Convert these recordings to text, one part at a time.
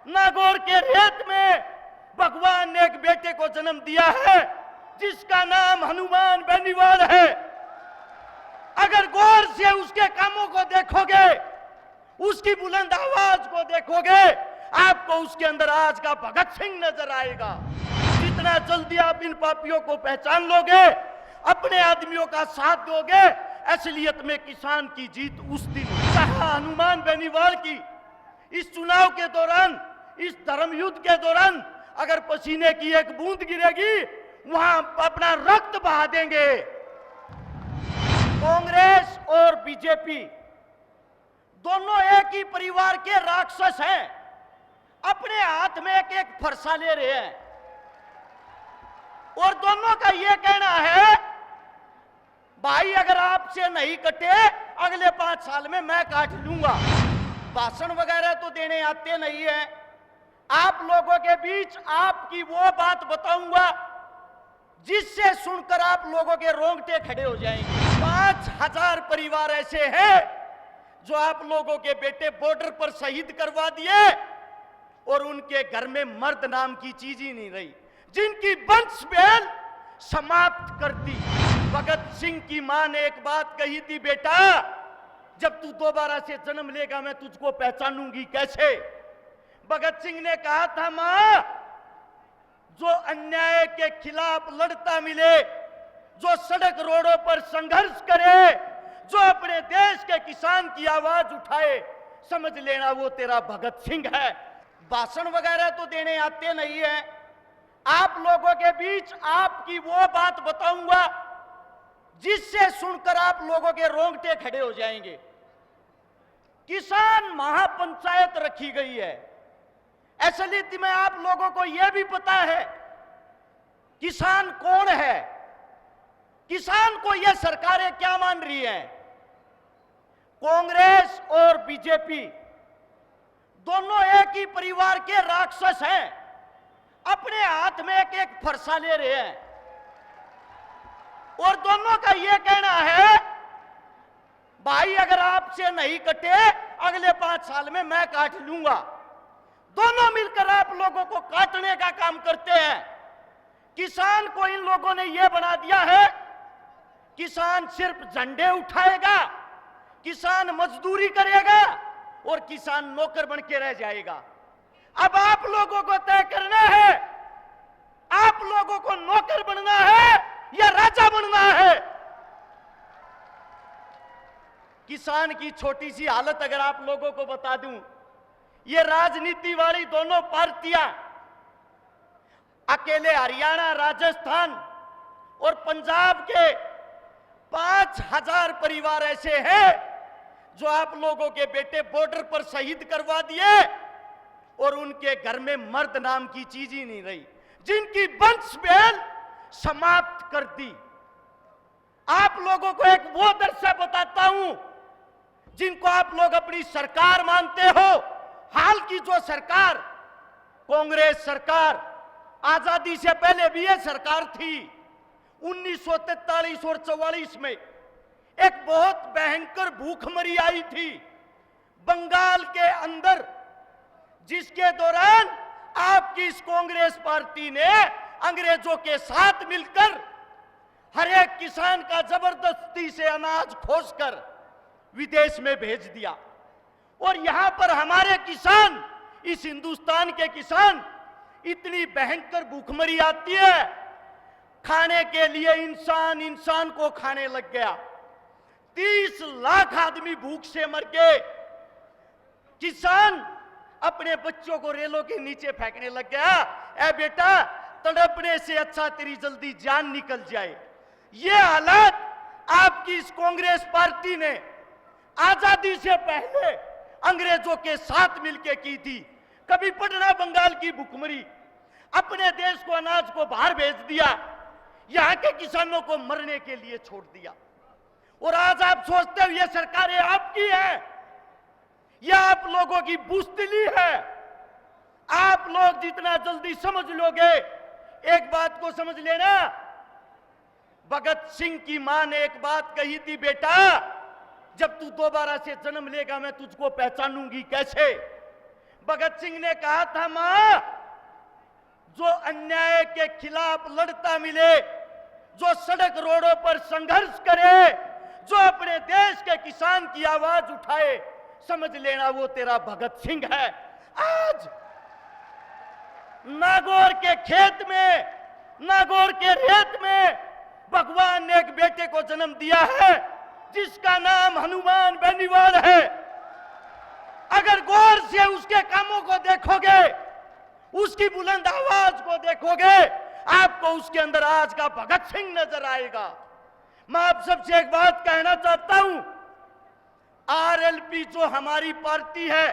नागौर के रेत में भगवान ने एक बेटे को जन्म दिया है जिसका नाम हनुमान बेनीवाल है। अगर गौर से उसके कामों को देखोगे, उसकी बुलंद आवाज को देखोगे, आपको उसके अंदर आज का भगत सिंह नजर आएगा। जितना जल्दी आप इन पापियों को पहचान लोगे, अपने आदमियों का साथ दोगे, असलियत में किसान की जीत उस दिन। चाहे हनुमान बेनीवाल की इस चुनाव के दौरान, इस धर्म युद्ध के दौरान अगर पसीने की एक बूंद गिरेगी, वहां अपना रक्त बहा देंगे। कांग्रेस और बीजेपी दोनों एक ही परिवार के राक्षस हैं। अपने हाथ में एक एक फरसा ले रहे हैं और दोनों का यह कहना है, भाई अगर आपसे नहीं कटे अगले 5 साल में मैं काट लूंगा। भाषण वगैरह तो देने आते नहीं है। आप लोगों के बीच आपकी वो बात बताऊंगा जिससे सुनकर आप लोगों के रोंगटे खड़े हो जाएंगे। 5000 परिवार ऐसे हैं जो आप लोगों के बेटे बॉर्डर पर शहीद करवा दिए और उनके घर में मर्द नाम की चीज ही नहीं रही, जिनकी वंश बेल समाप्त कर दी। भगत सिंह की मां ने एक बात कही थी, बेटा जब तू दोबारा से जन्म लेगा मैं तुझको पहचानूंगी कैसे। भगत सिंह ने कहा था, मां जो अन्याय के खिलाफ लड़ता मिले, जो सड़क रोडों पर संघर्ष करे, जो अपने देश के किसान की आवाज उठाए, समझ लेना वो तेरा भगत सिंह है। भाषण वगैरह तो देने आते नहीं है। आप लोगों के बीच आपकी वो बात बताऊंगा जिससे सुनकर आप लोगों के रोंगटे खड़े हो जाएंगे। किसान महापंचायत रखी गई है। असलियत में आप लोगों को यह भी पता है किसान कौन है, किसान को यह सरकारें क्या मान रही हैं। कांग्रेस और बीजेपी दोनों एक ही परिवार के राक्षस हैं। अपने हाथ में एक एक फरसा ले रहे हैं और दोनों का यह कहना है, भाई अगर आपसे नहीं कटे अगले 5 साल में मैं काट लूंगा। दोनों मिलकर आप लोगों को काटने का काम करते हैं। किसान को इन लोगों ने यह बना दिया है, किसान सिर्फ झंडे उठाएगा, किसान मजदूरी करेगा और किसान नौकर बन के रह जाएगा। अब आप लोगों को तय करना है, आप लोगों को नौकर बनना है या राजा बनना है। किसान की छोटी सी हालत अगर आप लोगों को बता दूं, ये राजनीति वाली दोनों पार्टियां अकेले हरियाणा, राजस्थान और पंजाब के 5000 परिवार ऐसे हैं जो आप लोगों के बेटे बॉर्डर पर शहीद करवा दिए और उनके घर में मर्द नाम की चीज ही नहीं रही, जिनकी वंश बेल समाप्त कर दी। आप लोगों को एक वो दृश्य बताता हूं जिनको आप लोग अपनी सरकार मानते हो। हाल की जो सरकार, कांग्रेस सरकार, आजादी से पहले भी यह सरकार थी। 1943 और 44 में एक बहुत भयंकर भूखमरी आई थी बंगाल के अंदर, जिसके दौरान आपकी इस कांग्रेस पार्टी ने अंग्रेजों के साथ मिलकर हर एक किसान का जबरदस्ती से अनाज खोसकर विदेश में भेज दिया और यहां पर हमारे किसान, इस हिंदुस्तान के किसान, इतनी भयंकर भूखमरी आती है, खाने के लिए इंसान को खाने लग गया। 30 लाख आदमी भूख से मर गए। किसान अपने बच्चों को रेलों के नीचे फेंकने लग गया। ए बेटा, तड़पने से अच्छा तेरी जल्दी जान निकल जाए। ये हालात आपकी इस कांग्रेस पार्टी ने आजादी से पहले अंग्रेजों के साथ मिलकर की थी। कभी पटना बंगाल की भूखमरी, अपने देश को अनाज को बाहर भेज दिया, यहां के किसानों को मरने के लिए छोड़ दिया। और आज आप सोचते हो ये सरकारें आपकी है, यह आप लोगों की बुज़दिली है। आप लोग जितना जल्दी समझ लोगे, एक बात को समझ लेना, भगत सिंह की मां ने एक बात कही थी, बेटा जब तू दोबारा से जन्म लेगा मैं तुझको पहचानूंगी कैसे। भगत सिंह ने कहा था, मां, जो अन्याय के खिलाफ लड़ता मिले, जो सड़क रोडों पर संघर्ष करे, जो अपने देश के किसान की आवाज उठाए, समझ लेना वो तेरा भगत सिंह है। आज नागौर के खेत में, नागौर के रेत में भगवान ने एक बेटे को जन्म दिया है जिसका नाम हनुमान बेनीवाल है। अगर गौर से उसके कामों को देखोगे, उसकी बुलंद आवाज को देखोगे, आपको उसके अंदर आज का भगत सिंह नजर आएगा। मैं आप सबसे एक बात कहना चाहता हूं, आरएलपी जो हमारी पार्टी है,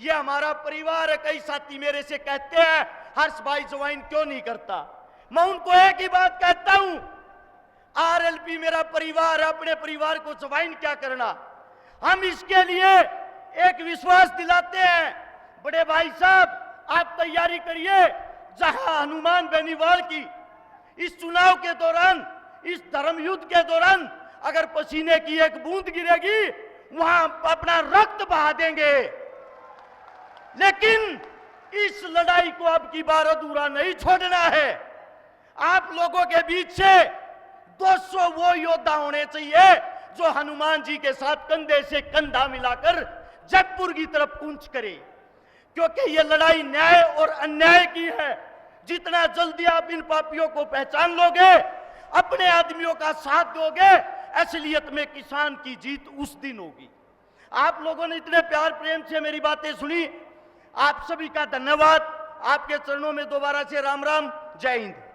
ये हमारा परिवार है। कई साथी मेरे से कहते हैं, हर्ष भाई ज्वाइन क्यों नहीं करता? मैं उनको एक ही बात कहता हूं, आरएलपी मेरा परिवार है, अपने परिवार को ज्वाइन क्या करना। हम इसके लिए एक विश्वास दिलाते हैं, बड़े भाई साहब आप तैयारी करिए, जहां हनुमान बेनीवाल की इस चुनाव के दौरान, इस धर्म युद्ध के दौरान अगर पसीने की एक बूंद गिरेगी, वहां अपना रक्त बहा देंगे। लेकिन इस लड़ाई को अब की बार अधूरा नहीं छोड़ना है। आप लोगों के बीच से 200 वो योद्धा होने चाहिए जो हनुमान जी के साथ कंधे से कंधा मिलाकर जयपुर की तरफ कूच करे, क्योंकि ये लड़ाई न्याय और अन्याय की है। जितना जल्दी आप इन पापियों को पहचान लोगे, अपने आदमियों का साथ दोगे, असलियत में किसान की जीत उस दिन होगी। आप लोगों ने इतने प्यार प्रेम से मेरी बातें सुनी, आप सभी का धन्यवाद। आपके चरणों में दोबारा से राम राम, जय हिंद।